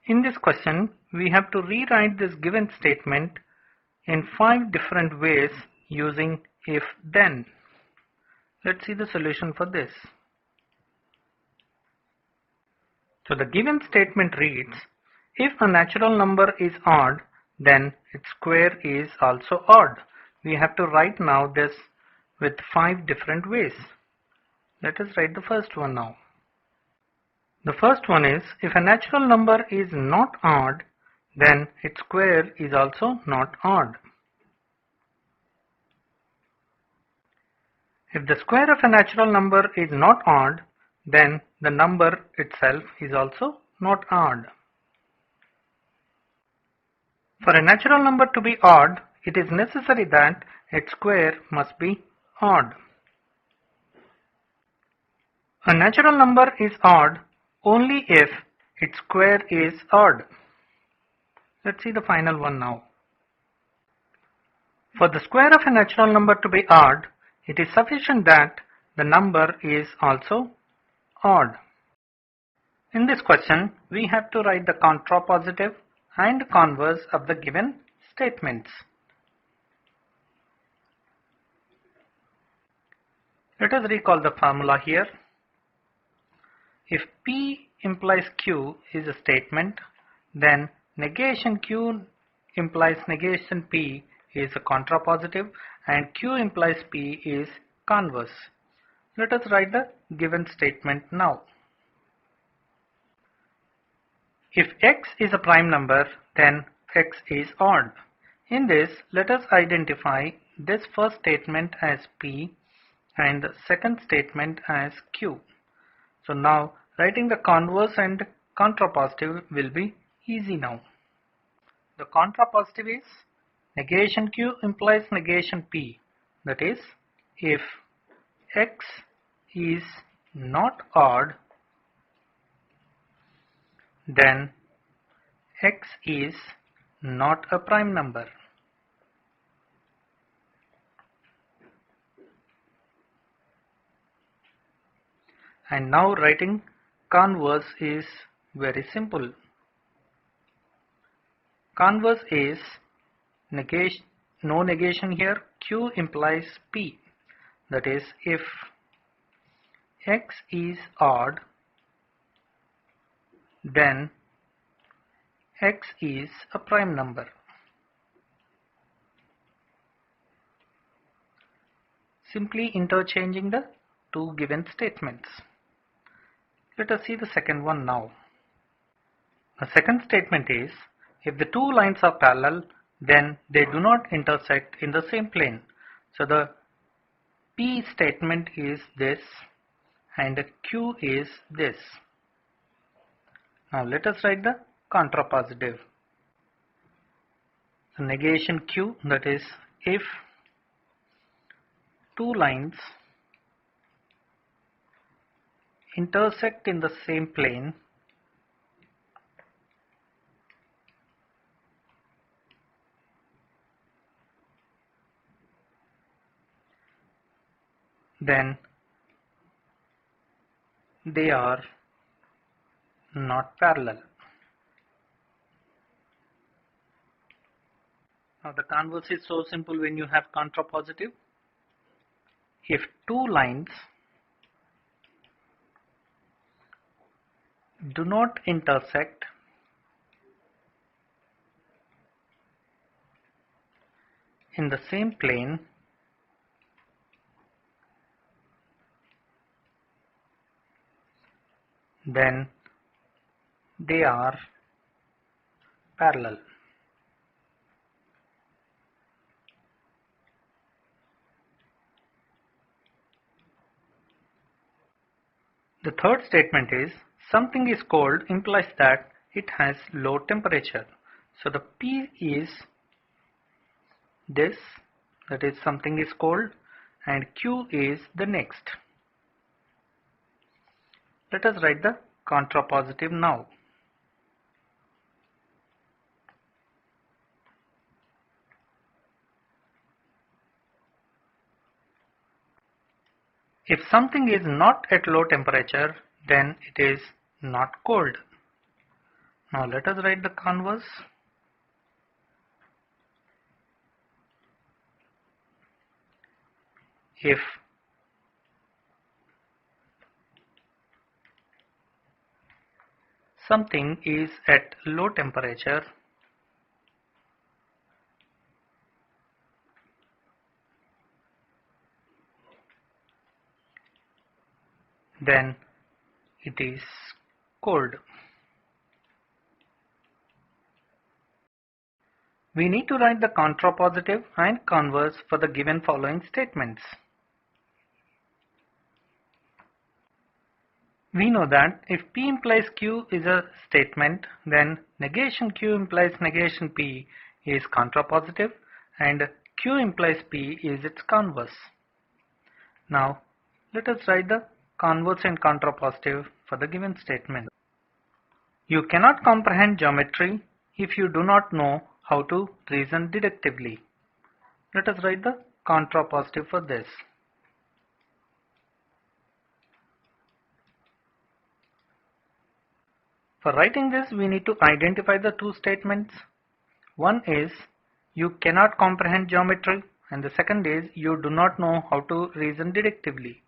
In this question, we have to rewrite this given statement in 5 different ways using if-then. Let's see the solution for this. So the given statement reads, if a natural number is odd, then its square is also odd. We have to write now this with 5 different ways. Let us write the first one now. The first one is, if a natural number is not odd, then its square is also not odd. If the square of a natural number is not odd, then the number itself is also not odd. For a natural number to be odd, it is necessary that its square must be odd. A natural number is odd only if its square is odd. Let's see the final one now. For the square of a natural number to be odd, it is sufficient that the number is also odd. In this question, we have to write the contrapositive and converse of the given statements. Let us recall the formula here. If P implies Q is a statement, then negation Q implies negation P is a contrapositive and Q implies P is converse. Let us write the given statement now. If X is a prime number, then X is odd. In this, let us identify this first statement as P and the second statement as Q. So now writing the converse and contrapositive will be easy now. The contrapositive is negation Q implies negation P. That is, if X is not odd, then X is not a prime number. And now writing converse is very simple. Converse is negation, no negation here, Q implies P. That is, if X is odd, then X is a prime number. Simply interchanging the two given statements. Let us see the second one now. The second statement is, if the two lines are parallel, then they do not intersect in the same plane. So the P statement is this and the Q is this. Now let us write the contrapositive. The negation Q, that is, if two lines intersect in the same plane, then they are not parallel. Now the converse is so simple when you have contrapositive. If two lines do not intersect in the same plane, then they are parallel. The third statement is, something is cold implies that it has low temperature. So the P is this, that is, something is cold, and Q is the next. Let us write the contrapositive now. If something is not at low temperature, then it is not cold. Now let us write the converse. If something is at low temperature, then it is cold. We need to write the contrapositive and converse for the given following statements. We know that if P implies Q is a statement, then negation Q implies negation P is contrapositive and Q implies P is its converse. Now let us write the converse and contrapositive for the given statement. You cannot comprehend geometry if you do not know how to reason deductively. Let us write the contrapositive for this. For writing this, we need to identify the two statements. One is you cannot comprehend geometry, and the second is you do not know how to reason deductively.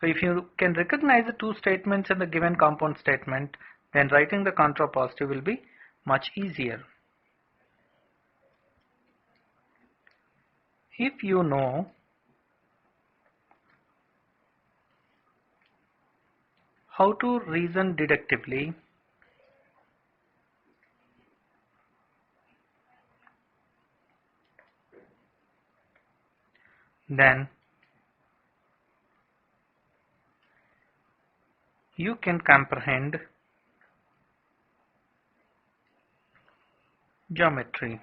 So if you can recognize the two statements in the given compound statement, then writing the contrapositive will be much easier. If you know how to reason deductively, then you can comprehend geometry.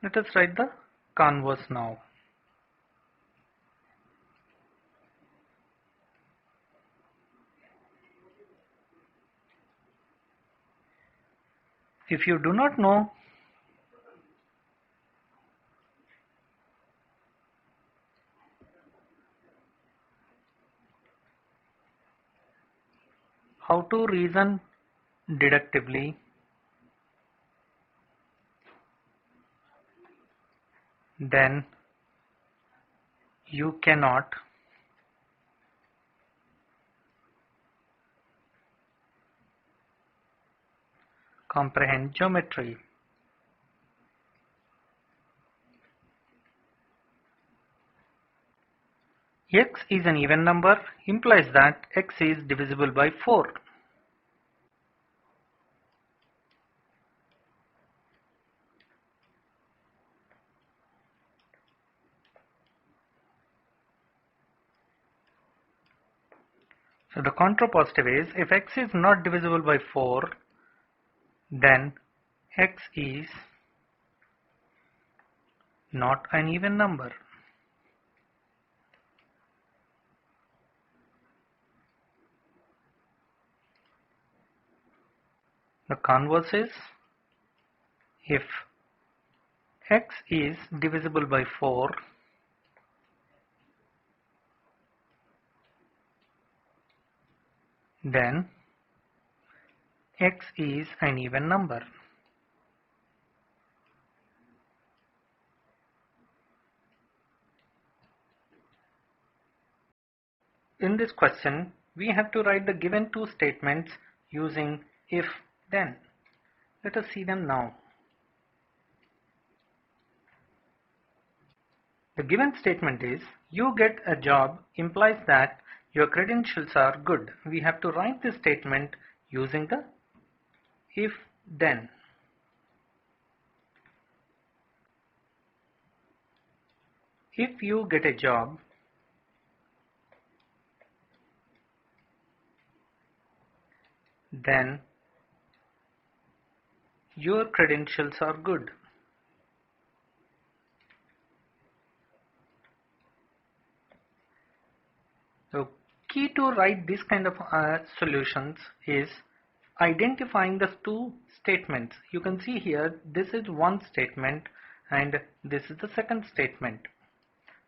Let us write the converse now. If you do not know how to reason deductively, then you cannot comprehend geometry. X is an even number implies that x is divisible by 4. So the contrapositive is if x is not divisible by 4, then x is not an even number. The converse is if x is divisible by 4, then x is an even number. In this question, we have to write the given two statements using if then. Let us see them now. The given statement is you get a job implies that your credentials are good. We have to write this statement using the if then. If you get a job, then your credentials are good. So key to write this kind of solutions is identifying the two statements. You can see here this is one statement and this is the second statement.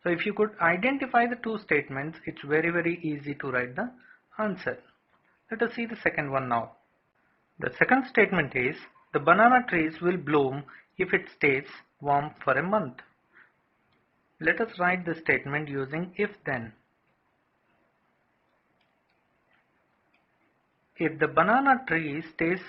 So if you could identify the two statements, it's very easy to write the answer. Let us see the second one now. The second statement is, the banana trees will bloom if it stays warm for a month. Let us write the statement using if then. If the banana tree stays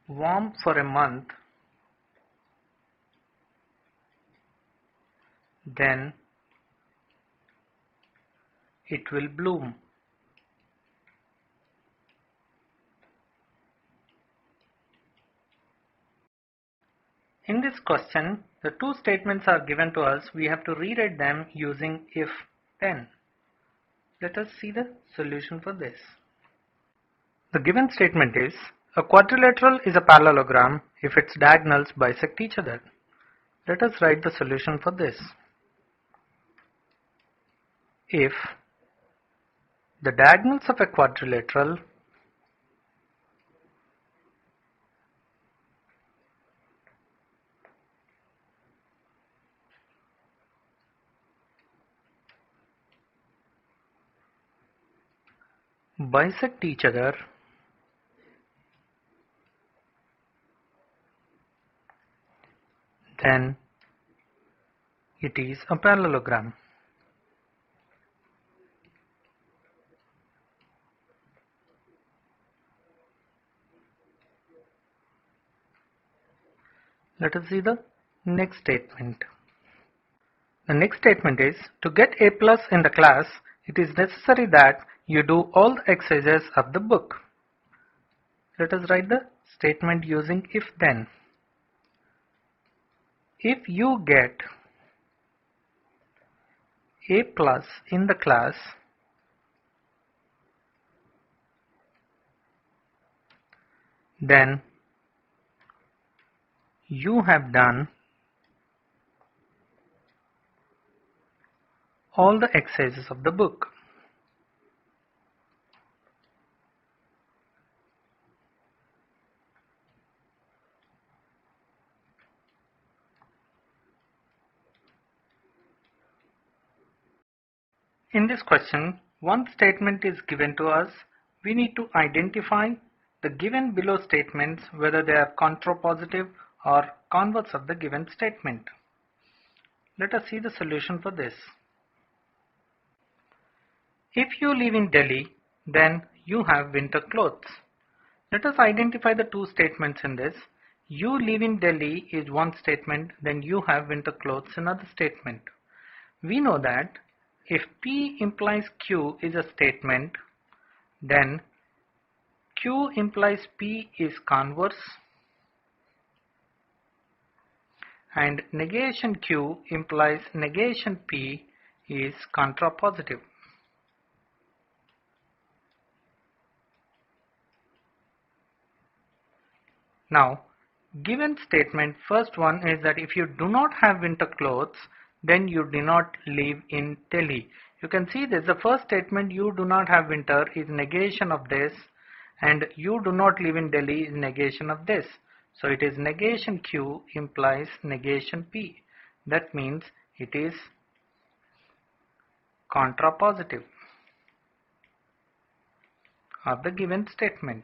warm for a month, then it will bloom. In this question, the two statements are given to us. We have to rewrite them using if then. Let us see the solution for this. The given statement is, a quadrilateral is a parallelogram if its diagonals bisect each other. Let us write the solution for this. If the diagonals of a quadrilateral bisect each other, then it is a parallelogram. Let us see the next statement. The next statement is, to get A plus in the class, it is necessary that you do all the exercises of the book. Let us write the statement using if then. If you get A plus in the class, then you have done all the exercises of the book. In this question, one statement is given to us. We need to identify the given below statements, whether they are contrapositive or converse of the given statement. Let us see the solution for this. If you live in Delhi, then you have winter clothes. Let us identify the two statements in this. You live in Delhi is one statement, then you have winter clothes another statement. We know that if P implies Q is a statement, then Q implies P is converse and negation Q implies negation P is contrapositive. Now, given statement, first one is that if you do not have winter clothes, then you do not live in Delhi. You can see this, the first statement, you do not have winter, is negation of this, and you do not live in Delhi is negation of this. So it is negation Q implies negation P. That means it is contrapositive of the given statement.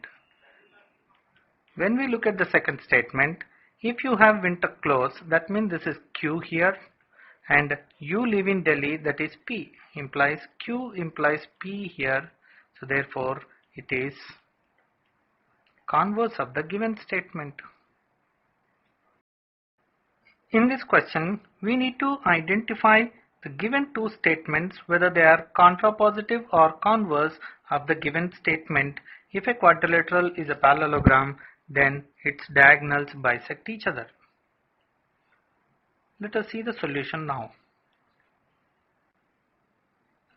When we look at the second statement, if you have winter clothes, that means this is Q here, and you live in Delhi, that is P, implies Q implies P here, so therefore it is converse of the given statement. In this question, we need to identify the given two statements, whether they are contrapositive or converse of the given statement. If a quadrilateral is a parallelogram, then its diagonals bisect each other. Let us see the solution now.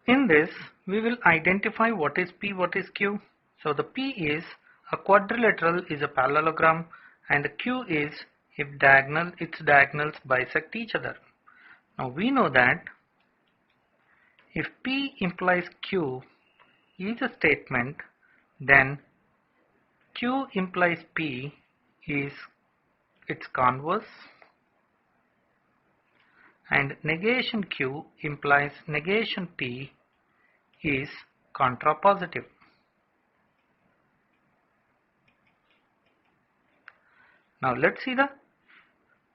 In this, we will identify what is P, what is Q. So the P is a quadrilateral is a parallelogram, and Q is if its diagonals bisect each other. Now we know that If P implies Q is a statement, then Q implies P is its converse, and negation Q implies negation P is contrapositive. Now let's see the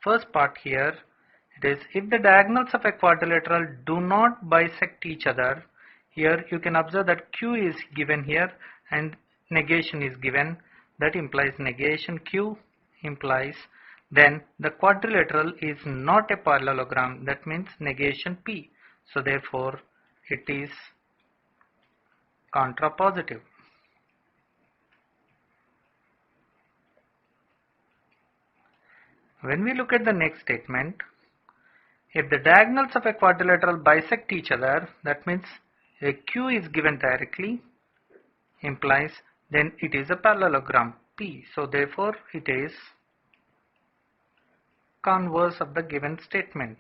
first part here. It is if the diagonals of a quadrilateral do not bisect each other. Here you can observe that Q is given here and negation is given. That implies negation Q implies then the quadrilateral is not a parallelogram. That means negation P. So therefore it is contrapositive. When we look at the next statement, if the diagonals of a quadrilateral bisect each other, that means a Q is given directly, implies then it is a parallelogram P. So therefore it is converse of the given statement.